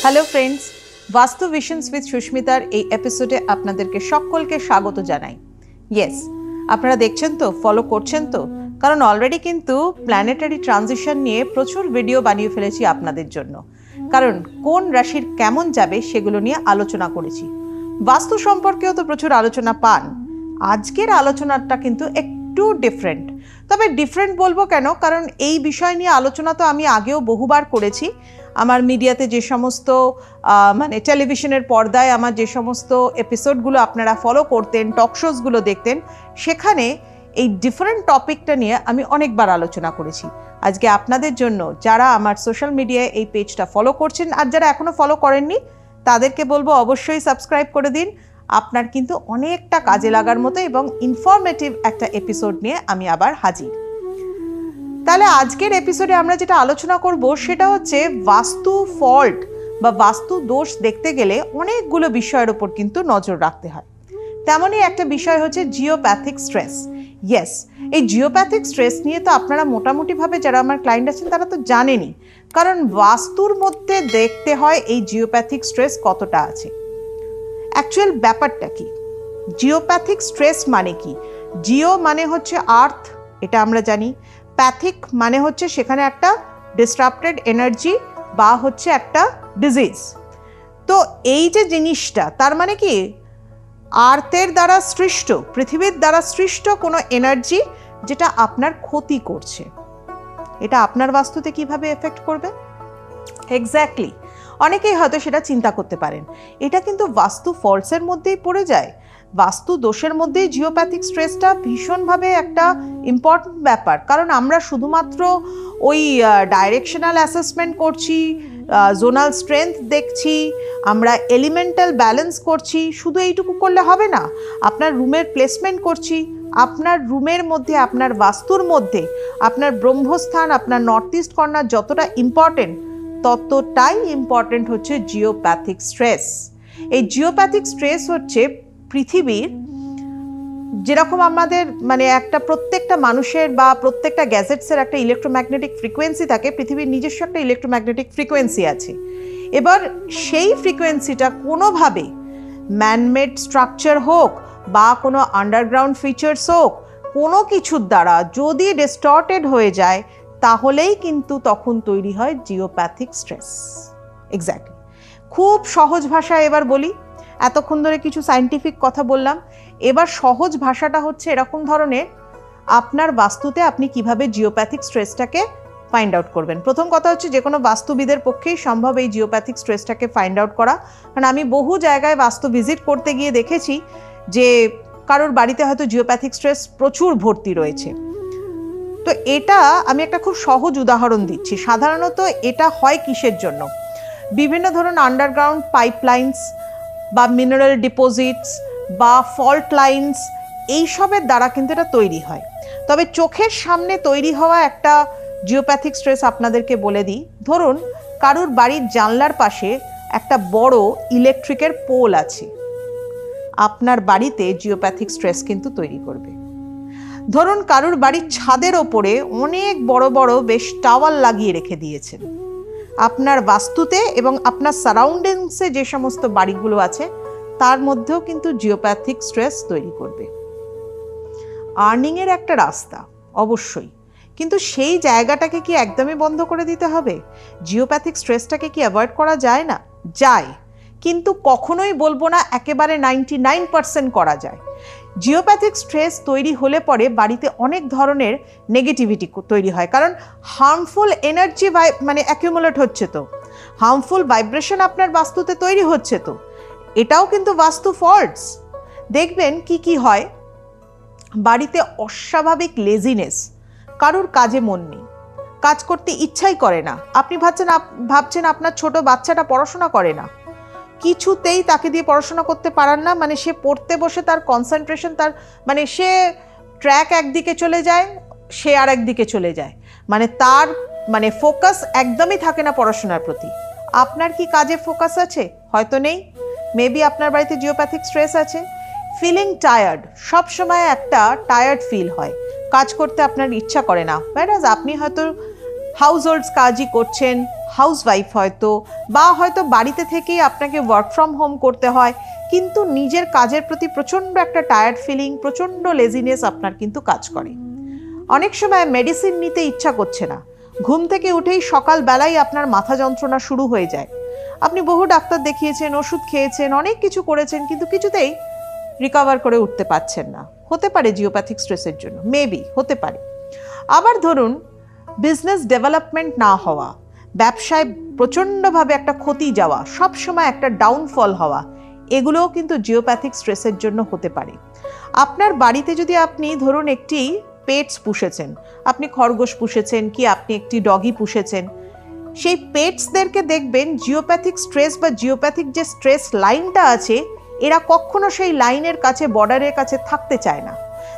Hello friends, বাস্তু visions with সুস্মিতার এই এপিসোডে আপনাদেরকে সকলকে স্বাগত জানাই। ইয়েস, আপনারা দেখছেন তো, ফলো করছেন তো? কারণ অলরেডি কিন্তু প্ল্যানেটারি ট্রানজিশন নিয়ে প্রচুর ভিডিও বানিয়ে ফেলেছি আপনাদের জন্য। কারণ কোন রাশির কেমন যাবে সেগুলো নিয়ে আলোচনা করেছি। বাস্তু সম্পর্কেও তো প্রচুর আলোচনা পান। আজকের আলোচনাটা কিন্তু একটু ডিফারেন্ট। তবে ডিফারেন্ট বলবো কেন, কারণ এই বিষয় নিয়ে আলোচনা তো আমি আগেও বহুবার করেছি। আমার মিডিয়াতে যে সমস্ত টেলিভিশনের পর্দায় আমার যে সমস্ত এপিসোডগুলো আপনারা ফলো করতেন, টকশোসগুলো দেখতেন, সেখানে এই ডিফারেন্ট টপিকটা নিয়ে আমি অনেকবার আলোচনা করেছি। আজকে আপনাদের জন্য যারা আমার সোশ্যাল মিডিয়ায় এই পেজটা ফলো করছেন আর যারা এখনও ফলো করেননি তাদেরকে বলবো অবশ্যই সাবস্ক্রাইব করে দিন। আপনার কিন্তু অনেকটা কাজে লাগার মতো এবং ইনফরমেটিভ একটা এপিসোড নিয়ে আমি আবার হাজির। তাহলে আজকের এপিসোডে আমরা যেটা আলোচনা করব সেটা হচ্ছে বাস্তু ফল্ট বা বাস্তু দোষ দেখতে গেলে অনেকগুলো বিষয়ের উপর কিন্তু নজর রাখতে হয়। তেমনই একটা বিষয় হচ্ছে জিওপ্যাথিক স্ট্রেস। ইয়েস, এই জিওপ্যাথিক স্ট্রেস নিয়ে তো আপনারা মোটামুটিভাবে যারা আমার ক্লায়েন্ট আছেন তারা তো জানেনই, কারণ বাস্তুর মধ্যে দেখতে হয় এই জিওপ্যাথিক স্ট্রেস কতটা আছে। অ্যাকচুয়াল ব্যাপারটা কি? জিওপ্যাথিক স্ট্রেস মানে কি? জিও মানে হচ্ছে আর্থ, এটা আমরা জানি। প্যাথিক মানে হচ্ছে সেখানে একটা ডিসরাপ্টেড এনার্জি বা হচ্ছে একটা ডিজিজ। তো এই যে জিনিসটা, তার মানে কি আর্থের দ্বারা সৃষ্ট, পৃথিবীর দ্বারা সৃষ্ট কোনো এনার্জি যেটা আপনার ক্ষতি করছে, এটা আপনার বাস্তুতে কিভাবে এফেক্ট করবে? এক্স্যাক্টলি, অনেকেই হয়তো সেটা চিন্তা করতে পারেন। এটা কিন্তু বাস্তু ফলসের মধ্যেই পড়ে যায়। বাস্তু দোষের মধ্যেই জিওপ্যাথিক স্ট্রেসটা ভীষণভাবে একটা ইম্পর্টেন্ট ব্যাপার। কারণ আমরা শুধুমাত্র ওই ডাইরেকশনাল অ্যাসেসমেন্ট করছি, জোনাল স্ট্রেংথ দেখছি, আমরা এলিমেন্টাল ব্যালেন্স করছি, শুধু এইটুকু করলে হবে না। আপনার রুমের প্লেসমেন্ট করছি, আপনার রুমের মধ্যে, আপনার বাস্তুর মধ্যে আপনার ব্রহ্মস্থান, আপনার নর্থ ইস্ট কর্নার যতটা ইম্পর্টেন্ট, ততটাই ইম্পর্টেন্ট হচ্ছে জিওপ্যাথিক স্ট্রেস। এই জিওপ্যাথিক স্ট্রেস হচ্ছে পৃথিবীর, যেরকম আমাদের একটা প্রত্যেকটা মানুষের বা প্রত্যেকটা গ্যাজেটসের একটা ইলেকট্রোম্যাগনেটিক ফ্রিকোয়েন্সি থাকে, পৃথিবীর নিজস্ব একটা ইলেকট্রোম্যাগনেটিক ফ্রিকোয়েন্সি আছে। এবার সেই ফ্রিকোয়েন্সিটা কোনোভাবে ম্যানমেড স্ট্রাকচার হোক বা কোনো আন্ডারগ্রাউন্ড ফিচার্স হোক, কোনো কিছুর দ্বারা যদি ডিস্টর্টেড হয়ে যায় তাহলেই কিন্তু তখন তৈরি হয় জিওপ্যাথিক স্ট্রেস। এক্স্যাক্টলি, খুব সহজ ভাষায় এবার বলি। এতক্ষণ ধরে কিছু সায়েন্টিফিক কথা বললাম, এবার সহজ ভাষাটা হচ্ছে এরকম ধরনের, আপনার বাস্তুতে আপনি কিভাবে জিওপ্যাথিক স্ট্রেসটাকে ফাইন্ড আউট করবেন। প্রথম কথা হচ্ছে যে কোনো বাস্তুবিদের পক্ষেই সম্ভব এই জিওপ্যাথিক স্ট্রেসটাকে ফাইন্ড আউট করা। কারণ আমি বহু জায়গায় বাস্তু ভিজিট করতে গিয়ে দেখেছি যে কারোর বাড়িতে হয়তো জিওপ্যাথিক স্ট্রেস প্রচুর ভর্তি রয়েছে। তো এটা আমি একটা খুব সহজ উদাহরণ দিচ্ছি। সাধারণত এটা হয় কিসের জন্য? বিভিন্ন ধরনের আন্ডারগ্রাউন্ড পাইপলাইন্স বা মিনারেল ডিপোজিটস বা ফল্ট লাইন্স, এইসবের দ্বারা কিন্তু এটা তৈরি হয়। তবে চোখের সামনে তৈরি হওয়া একটা জিওপ্যাথিক স্ট্রেস আপনাদেরকে বলে দিই। ধরুন কারুর বাড়ির জানলার পাশে একটা বড় ইলেকট্রিকের পোল আছে, আপনার বাড়িতে জিওপ্যাথিক স্ট্রেস কিন্তু তৈরি করবে। ধরুন কারুর বাড়ির ছাদের ওপরে অনেক বড় বড় বেশ টাওয়ার লাগিয়ে রেখে দিয়েছেন, আপনার বাস্তুতে এবং আপনার সারাউন্ডিংসে যে সমস্ত বাড়িগুলো আছে তার মধ্যেও কিন্তু জিওপ্যাথিক স্ট্রেস তৈরি করবে। আর্নিংয়ের একটা রাস্তা অবশ্যই, কিন্তু সেই জায়গাটাকে কি একদমই বন্ধ করে দিতে হবে? জিওপ্যাথিক স্ট্রেসটাকে কি অ্যাভয়েড করা যায় না? যায়, কিন্তু কখনোই বলবো না একেবারে 99% করা যায়। জিওপ্যাথিক স্ট্রেস তৈরি হলে পরে বাড়িতে অনেক ধরনের নেগেটিভিটি তৈরি হয়, কারণ হার্মফুল এনার্জি অ্যাকিউমুলেট হচ্ছে, তো হার্মফুল ভাইব্রেশন আপনার বাস্তুতে তৈরি হচ্ছে। তো এটাও কিন্তু বাস্তু ফল্টস। দেখবেন কি কি হয়, বাড়িতে অস্বাভাবিক লেজিনেস, কারুর কাজে মন নেই, কাজ করতে ইচ্ছাই করে না। আপনি ভাবছেন আপনার ছোট বাচ্চাটা পড়াশোনা করে না, কিছুতেই তাকে দিয়ে পড়াশোনা করতে পারান না। সে পড়তে বসে তার কনসেন্ট্রেশন, তার সে ট্র্যাক একদিকে চলে যায়, সে আর একদিকে চলে যায়, তার ফোকাস একদমই থাকে না পড়াশোনার প্রতি। আপনার কি কাজে ফোকাস আছে? হয়তো নেই। মেবি আপনার বাড়িতে জিওপ্যাথিক স্ট্রেস আছে। ফিলিং টায়ার্ড, সবসময় একটা টায়ার্ড ফিল হয়, কাজ করতে আপনার ইচ্ছা করে না। আপনি হয়তো হাউস হোল্ডস কাজই করছেন, হাউসওয়াইফ হয়তো, বা হয়তো বাড়িতে থেকেই আপনাকে ওয়ার্ক ফ্রম হোম করতে হয়, কিন্তু নিজের কাজের প্রতি প্রচণ্ড একটা টায়ার্ড ফিলিং, প্রচণ্ড লেজিনেস আপনার কিন্তু কাজ করে। অনেক সময় মেডিসিন নিতে ইচ্ছা করছে না, ঘুম থেকে উঠেই সকালবেলাই আপনার মাথা যন্ত্রণা শুরু হয়ে যায়। আপনি বহু ডাক্তার দেখিয়েছেন, ওষুধ খেয়েছেন, অনেক কিছু করেছেন, কিন্তু কিছুতেই রিকভার করে উঠতে পারছেন না। হতে পারে জিওপ্যাথিক স্ট্রেসের জন্য, মেবি হতে পারে। আবার ধরুন বিজনেস ডেভেলপমেন্ট না হওয়া, ব্যবসায় প্রচণ্ডভাবে একটা ক্ষতি যাওয়া, সবসময় একটা ডাউনফল হওয়া, এগুলোও কিন্তু জিওপ্যাথিক স্ট্রেসের জন্য হতে পারে। আপনার বাড়িতে যদি আপনি ধরুন একটি পেটস পুষেছেন, আপনি খরগোশ পুষেছেন কি আপনি একটি ডগি পুষেছেন, সেই পেটসদেরকে দেখবেন জিওপ্যাথিক স্ট্রেস বা জিওপ্যাথিক যে স্ট্রেস লাইনটা আছে, এরা কখনো সেই লাইনের কাছে, বর্ডারের কাছে থাকতে চায় না।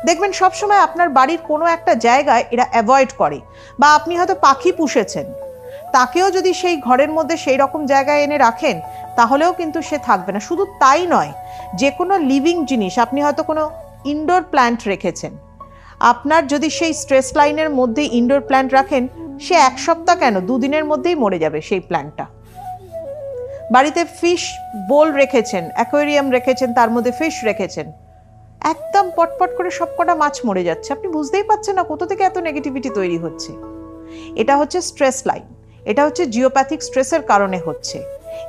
দেখবেন সবসময় আপনার বাড়ির কোনো একটা জায়গায় এরা অ্যাভয়েড করে। বা আপনি হয়তো পাখি পুষেছেন, তাকেও যদি সেই ঘরের মধ্যে সেই রকম জায়গায় এনে রাখেন, তাহলেও কিন্তু সে থাকবে না। শুধু তাই নয়, যে কোনো লিভিং জিনিস, আপনি হয়তো কোনো ইনডোর প্ল্যান্ট রেখেছেন, আপনার যদি সেই স্ট্রেস লাইনের মধ্যে ইনডোর প্ল্যান্ট রাখেন, সে 1 সপ্তাহ কেন 2 দিনের মধ্যেই মরে যাবে সেই প্ল্যান্টটা। বাড়িতে ফিশ বোল রেখেছেন, অ্যাকোয়ারিয়াম রেখেছেন, তার মধ্যে ফিশ রেখেছেন, একদম পটপট করে সবকটা মাছ মরে যাচ্ছে, আপনি বুঝতেই পারছেন না কোথা থেকে এত নেগেটিভিটি তৈরি হচ্ছে। এটা হচ্ছে স্ট্রেস লাইন, এটা হচ্ছে জিওপ্যাথিক স্ট্রেসের কারণে হচ্ছে।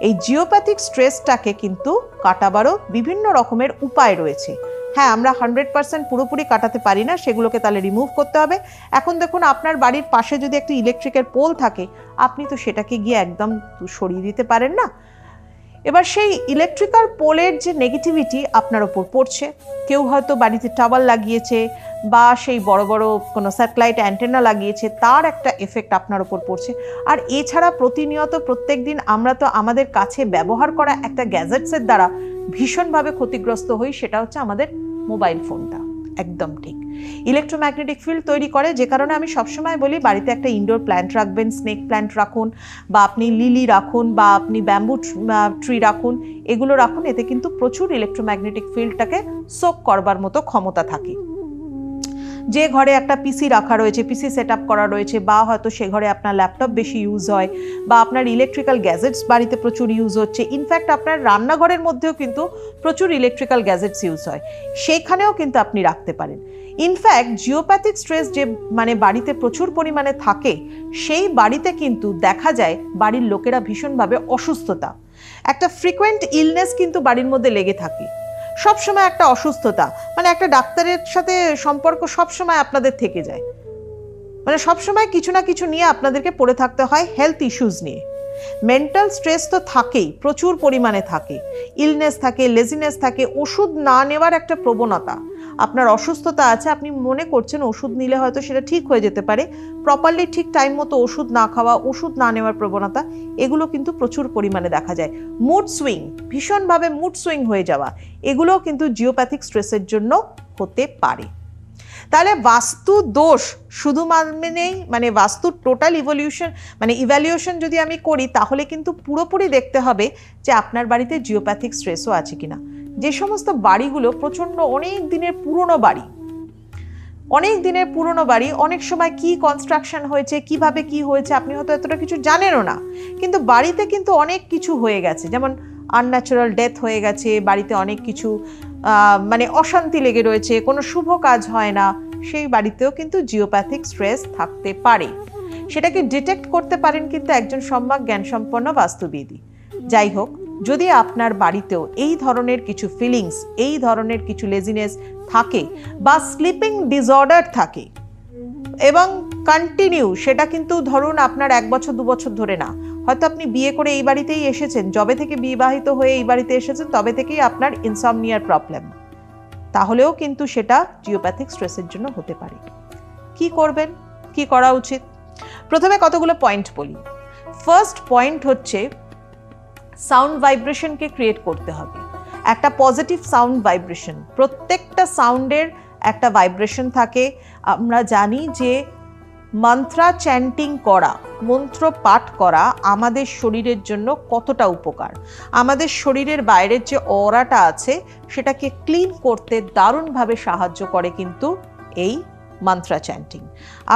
এই জিওপ্যাথিক স্ট্রেসটাকে কিন্তু কাটাবারও বিভিন্ন রকমের উপায় রয়েছে। হ্যাঁ, আমরা 100% পুরোপুরি কাটাতে পারি না, সেগুলোকে তাহলে রিমুভ করতে হবে। এখন দেখুন আপনার বাড়ির পাশে যদি একটি ইলেকট্রিকের পোল থাকে, আপনি তো সেটাকে গিয়ে একদম সরিয়ে দিতে পারেন না। এবার সেই ইলেকট্রিক্যাল পোলের যে নেগেটিভিটি আপনার ওপর পড়ছে, কেউ হয়তো বাড়িতে টাওয়ার লাগিয়েছে বা সেই বড় বড় কোনো স্যাটেলাইট অ্যান্টেনা লাগিয়েছে, তার একটা এফেক্ট আপনার ওপর পড়ছে। আর এছাড়া প্রতিনিয়ত প্রত্যেক দিন আমরা তো আমাদের কাছে ব্যবহার করা একটা গ্যাজেটসের দ্বারা ভীষণভাবে ক্ষতিগ্রস্ত হই, সেটা হচ্ছে আমাদের মোবাইল ফোনটা। একদম ঠিক, ইলেকট্রোম্যাগনেটিক ফিল্ড তৈরি করে, যে কারণে আমি সবসময় বলি বাড়িতে একটা ইনডোর প্ল্যান্ট রাখবেন, স্নেক প্ল্যান্ট রাখুন, বা আপনি লিলি রাখুন, বা আপনি ব্যাম্বু ট্রি রাখুন, এগুলো রাখুন। এতে কিন্তু প্রচুর ইলেকট্রোম্যাগনেটিক ফিল্ডটাকে সোক করবার মতো ক্ষমতা থাকে। যে ঘরে একটা পিসি রাখা রয়েছে, পিসি সেট আপ করা রয়েছে, বা হয়তো সে ঘরে আপনার ল্যাপটপ বেশি ইউজ হয়, বা আপনার ইলেকট্রিক্যাল গ্যাজেটস বাড়িতে প্রচুর ইউজ হচ্ছে, ইনফ্যাক্ট আপনার রান্নাঘরের মধ্যেও কিন্তু প্রচুর ইলেকট্রিক্যাল গ্যাজেটস ইউজ হয়, সেখানেও কিন্তু আপনি রাখতে পারেন। ইনফ্যাক্ট জিওপ্যাথিক স্ট্রেস যে মানে বাড়িতে প্রচুর পরিমাণে থাকে, সেই বাড়িতে কিন্তু দেখা যায় বাড়ির লোকেরা ভীষণভাবে অসুস্থতা, একটা ফ্রিকোয়েন্ট ইলনেস কিন্তু বাড়ির মধ্যে লেগে থাকে। সবসময় একটা অসুস্থতা, মানে একটা ডাক্তারের সাথে সম্পর্ক সবসময় আপনাদের থেকে যায়, মানে সবসময় কিছু না কিছু নিয়ে আপনাদেরকে পড়ে থাকতে হয়, হেলথ ইস্যুস নিয়ে। মেন্টাল স্ট্রেস তো থাকেই, প্রচুর পরিমাণে থাকে, ইলনেস থাকে, লেজিনেস থাকে, ওষুধ না নেওয়ার একটা প্রবণতা। আপনার অসুস্থতা আছে, আপনি মনে করছেন ওষুধ নিলে হয়তো সেটা ঠিক হয়ে যেতে পারে, প্রপারলি ঠিক টাইম মতো ওষুধ না খাওয়া, ওষুধ না নেওয়ার প্রবণতা, এগুলো কিন্তু প্রচুর পরিমাণে দেখা যায়। মুড সুইং, ভীষণভাবে মুড সুইং হয়ে যাওয়া, এগুলোও কিন্তু জিওপ্যাথিক স্ট্রেসের জন্য হতে পারে। তাহলে বাস্তু দোষ শুধু মানেই মানে বাস্তুর টোটাল ইভ্যালুয়েশন যদি আমি করি, তাহলে কিন্তু পুরোপুরি দেখতে হবে যে আপনার বাড়িতে জিওপ্যাথিক স্ট্রেসও আছে কিনা। যে সমস্ত বাড়িগুলো প্রচণ্ড অনেক দিনের পুরনো বাড়ি, অনেক সময় কি কনস্ট্রাকশন হয়েছে, কিভাবে কি হয়েছে আপনি হয়তো এতটা কিছু জানেনও না, কিন্তু বাড়িতে কিন্তু অনেক কিছু হয়ে গেছে, যেমন আনন্যাচারাল ডেথ হয়ে গেছে, বাড়িতে অনেক কিছু মানে অশান্তি লেগে রয়েছে, কোনো শুভ কাজ হয় না, সেই বাড়িতেও কিন্তু জিওপ্যাথিক স্ট্রেস থাকতে পারে। সেটাকে ডিটেক্ট করতে পারেন কিন্তু একজন সম্যক জ্ঞানসম্পন্ন বাস্তুবিদ। যাই হোক, যদি আপনার বাড়িতেও এই ধরনের কিছু ফিলিংস, এই ধরনের কিছু লেজিনেস থাকে, বা স্লিপিং ডিসঅর্ডার থাকে এবং কন্টিনিউ, সেটা কিন্তু ধরুন আপনার 1 বছর 2 বছর ধরে না, হয়তো আপনি বিয়ে করে এই বাড়িতেই এসেছেন, যবে থেকে বিবাহিত হয়ে এই বাড়িতে এসেছেন তবে থেকেই আপনার ইনসমনিয়ার প্রবলেম, তাহলেও কিন্তু সেটা জিওপ্যাথিক স্ট্রেসের জন্য হতে পারে। কি করবেন, কি করা উচিত? প্রথমে কতগুলো পয়েন্ট বলি। ফার্স্ট পয়েন্ট হচ্ছে সাউন্ড ভাইব্রেশনকে ক্রিয়েট করতে হবে, একটা পজিটিভ সাউন্ড ভাইব্রেশন। প্রত্যেকটা সাউন্ডের একটা ভাইব্রেশন থাকে। আমরা জানি যে মন্ত্রা চ্যান্টিং করা, মন্ত্র পাঠ করা আমাদের শরীরের জন্য কতটা উপকার। আমাদের শরীরের বাইরের যে অরাটা আছে সেটাকে ক্লিন করতে দারুণভাবে সাহায্য করে কিন্তু এই মান্ত্রা চ্যান্টিং।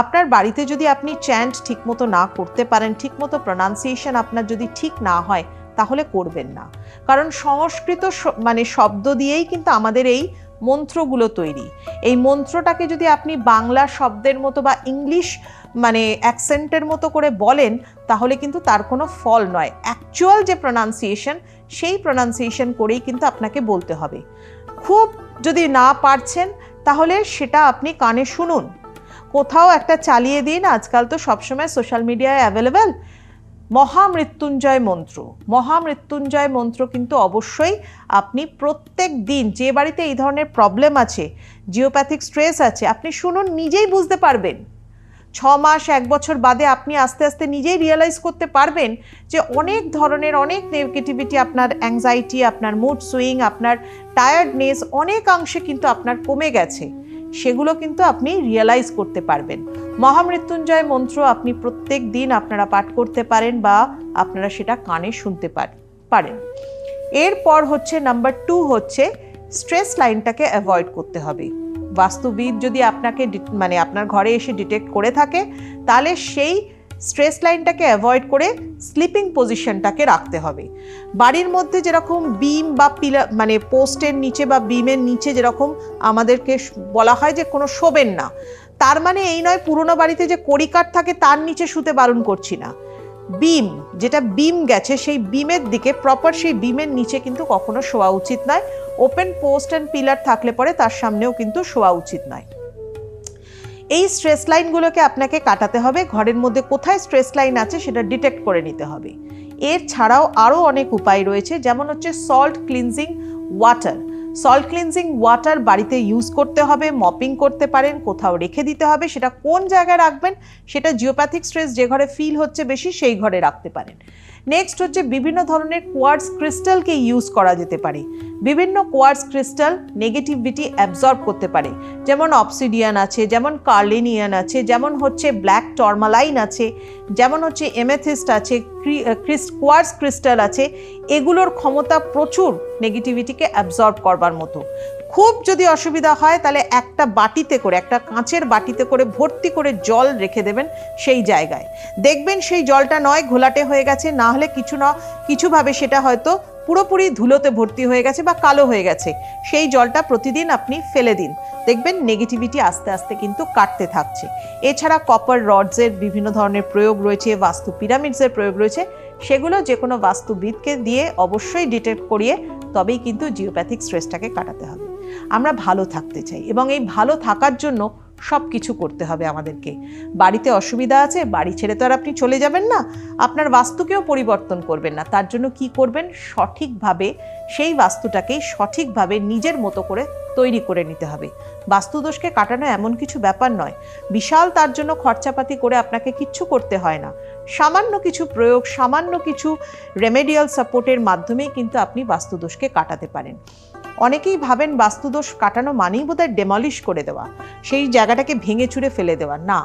আপনার বাড়িতে যদি আপনি চ্যান্ট ঠিকমতো না করতে পারেন, ঠিকমতো প্রনাউন্সিয়েশন আপনার যদি ঠিক না হয়, তাহলে করবেন না। কারণ সংস্কৃত শব্দ দিয়েই কিন্তু আমাদের এই মন্ত্রগুলো তৈরি। এই মন্ত্রটাকে যদি আপনি বাংলা শব্দের মতো বা ইংলিশ অ্যাকসেন্টের মতো করে বলেন, তাহলে কিন্তু তার কোনো ফল নয়। অ্যাকচুয়াল যে প্রনাউন্সিয়েশন, সেই প্রনাউন্সিয়েশন করেই কিন্তু আপনাকে বলতে হবে। খুব যদি না পারছেন, তাহলে সেটা আপনি কানে শুনুন, কোথাও একটা চালিয়ে দিন। আজকাল তো সবসময় সোশ্যাল মিডিয়ায় অ্যাভেলেবেল মহামৃত্যুঞ্জয় মন্ত্র। মহামৃত্যুঞ্জয় মন্ত্র কিন্তু অবশ্যই আপনি প্রত্যেক দিন, যে বাড়িতে এই ধরনের প্রবলেম আছে, জিওপ্যাথিক স্ট্রেস আছে, আপনি শুনুন, নিজেই বুঝতে পারবেন। 6 মাস 1 বছর বাদে আপনি আস্তে আস্তে নিজেই রিয়েলাইজ করতে পারবেন যে অনেক ধরনের অনেক নেগেটিভিটি, আপনার অ্যাংজাইটি, আপনার মুড সুইং, আপনার টায়ার্ডনেস অনেকাংশে কিন্তু আপনার কমে গেছে। সেগুলো কিন্তু আপনি রিয়েলাইজ করতে পারবেন। মহামৃত্যুঞ্জয় মন্ত্র আপনি প্রত্যেক দিন আপনারা পাঠ করতে পারেন বা আপনারা সেটা কানে শুনতে পারেন। এরপর হচ্ছে নাম্বার 2 হচ্ছে স্ট্রেস লাইনটাকে অ্যাভয়েড করতে হবে। বাস্তুবিদ যদি আপনাকে আপনার ঘরে এসে ডিটেক্ট করে থাকে, তাহলে সেই স্ট্রেস লাইনটাকে অ্যাভয়েড করে স্লিপিং পজিশনটাকে রাখতে হবে। বাড়ির মধ্যে যেরকম বিম বা পিলার পোস্টের নিচে বা বিমের নিচে যেরকম আমাদেরকে বলা হয় যে কোনো শোবেন না, তার মানে এই নয় পুরোনো বাড়িতে যে কড়িকাঠ থাকে তার নিচে শুতে বারণ করছি না। বিম, যেটা বিম গেছে, সেই বিমের দিকে প্রপার সেই বিমের নিচে কিন্তু কখনো শোয়া উচিত নয়। ওপেন পোস্ট অ্যান্ড পিলার থাকলে পরে তার সামনেও কিন্তু শোয়া উচিত নয়। এই স্ট্রেস লাইনগুলোকে আপনাকে কাটাতে হবে। ঘরের মধ্যে কোথায় স্ট্রেস লাইন আছে সেটা ডিটেক্ট করে নিতে হবে। এর ছাড়াও আরও অনেক উপায় রয়েছে, যেমন হচ্ছে salt cleansing water. Salt cleansing water বাড়িতে ইউজ করতে হবে, মপিং করতে পারেন, কোথাও রেখে দিতে হবে। সেটা কোন জায়গায় রাখবেন, সেটা জিওপ্যাথিক স্ট্রেস যে ঘরে ফিল হচ্ছে বেশি, সেই ঘরে রাখতে পারেন। নেক্সট হচ্ছে বিভিন্ন ধরনের কোয়ার্টজ ক্রিস্টালকে ইউজ করা যেতে পারে। বিভিন্ন কোয়ার্টজ ক্রিস্টাল নেগেটিভিটি অ্যাবজর্ব করতে পারে, যেমন অবসিডিয়ান আছে, যেমন কার্লিনিয়ান আছে, যেমন হচ্ছে ব্ল্যাক টরমালাইন আছে, যেমন হচ্ছে এমেথিস্ট আছে, কোয়ার্টজ ক্রিস্টাল আছে। এগুলোর ক্ষমতা প্রচুর নেগেটিভিটিকে অ্যাবজর্ব করবার মতো। খুব যদি অসুবিধা হয়, তাহলে একটা বাটিতে করে, একটা কাঁচের বাটিতে করে ভর্তি করে জল রেখে দেবেন সেই জায়গায়। দেখবেন সেই জলটা নয় ঘোলাটে হয়ে গেছে, না হলে কিছুভাবে সেটা হয়তো পুরোপুরি ধুলোতে ভর্তি হয়ে গেছে বা কালো হয়ে গেছে। সেই জলটা প্রতিদিন আপনি ফেলে দিন, দেখবেন নেগেটিভিটি আস্তে আস্তে কিন্তু কাটতে থাকছে। এছাড়া কপার রডসের বিভিন্ন ধরনের প্রয়োগ রয়েছে, বাস্তু পিরামিডসের প্রয়োগ রয়েছে, সেগুলো যে কোনো বাস্তুবিদকে দিয়ে অবশ্যই ডিটেক্ট করিয়ে তবেই কিন্তু জিওপ্যাথিক স্ট্রেসটাকে কাটাতে হবে। আমরা ভালো থাকতে চাই এবং এই ভালো থাকার জন্য সব কিছু করতে হবে আমাদেরকে। বাড়িতে অসুবিধা আছে, বাড়ি ছেড়ে তো আর আপনি চলে যাবেন না, আপনার বাস্তুকেও পরিবর্তন করবেন না। তার জন্য কি করবেন, সঠিকভাবে সেই বাস্তুটাকেই সঠিকভাবে নিজের মতো করে তৈরি করে নিতে হবে। বাস্তুদোষকে কাটানো এমন কিছু ব্যাপার নয়, বিশাল তার জন্য খরচাপাতি করে আপনাকে কিচ্ছু করতে হয় না। সামান্য কিছু প্রয়োগ, সামান্য কিছু রেমেডিয়াল সাপোর্টের মাধ্যমেই কিন্তু আপনি বাস্তুদোষকে কাটাতে পারেন। অনেকেই ভাবেন বাস্তুদোষ কাটানো মানেই বোধহয় ডেমলিশ করে দেওয়া, সেই জায়গাটাকে ভেঙে চুরে ফেলে দেওয়া। না,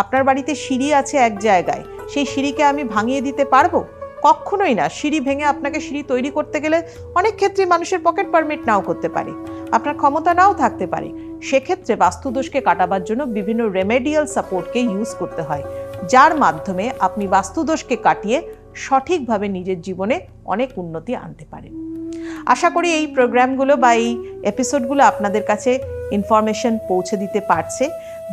আপনার বাড়িতে সিঁড়ি আছে এক জায়গায়, সেই সিঁড়িকে আমি ভাঙিয়ে দিতে পারবো? কখনোই না। সিঁড়ি ভেঙে আপনাকে সিঁড়ি তৈরি করতে গেলে অনেক ক্ষেত্রে মানুষের পকেট পারমিট নাও করতে পারে, আপনার ক্ষমতা নাও থাকতে পারে। সেক্ষেত্রে বাস্তুদোষকে কাটাবার জন্য বিভিন্ন রেমেডিয়াল সাপোর্টকে ইউজ করতে হয়, যার মাধ্যমে আপনি বাস্তুদোষকে কাটিয়ে সঠিকভাবে নিজের জীবনে অনেক উন্নতি আনতে পারেন। আশা করি এই প্রোগ্রামগুলো বা এই এপিসোডগুলো আপনাদের কাছে ইনফরমেশন পৌঁছে দিতে পারছে।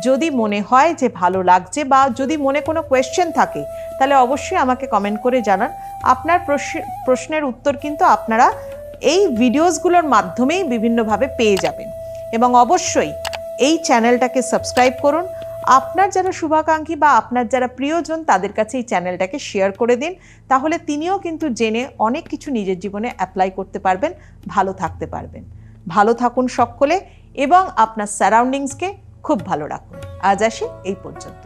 যদি মনে হয় যে ভালো লাগছে বা যদি মনে কোনো কোয়েশ্চেন থাকে, তাহলে অবশ্যই আমাকে কমেন্ট করে জানান। আপনার প্রশ্নের উত্তর কিন্তু আপনারা এই ভিডিওসগুলোর মাধ্যমেই বিভিন্নভাবে পেয়ে যাবেন। এবং অবশ্যই এই চ্যানেলটাকে সাবস্ক্রাইব করুন। আপনার যারা শুভাকাঙ্ক্ষী বা আপনার যারা প্রিয়জন, তাদের কাছে এই চ্যানেলটাকে শেয়ার করে দিন, তাহলে তিনিও কিন্তু জেনে অনেক কিছু নিজের জীবনে অ্যাপ্লাই করতে পারবেন, ভালো থাকতে পারবেন। ভালো থাকুন সকলে এবং আপনার সারাউন্ডিংসকে খুব ভালো রাখুন। আজ আসি এই পর্যন্ত।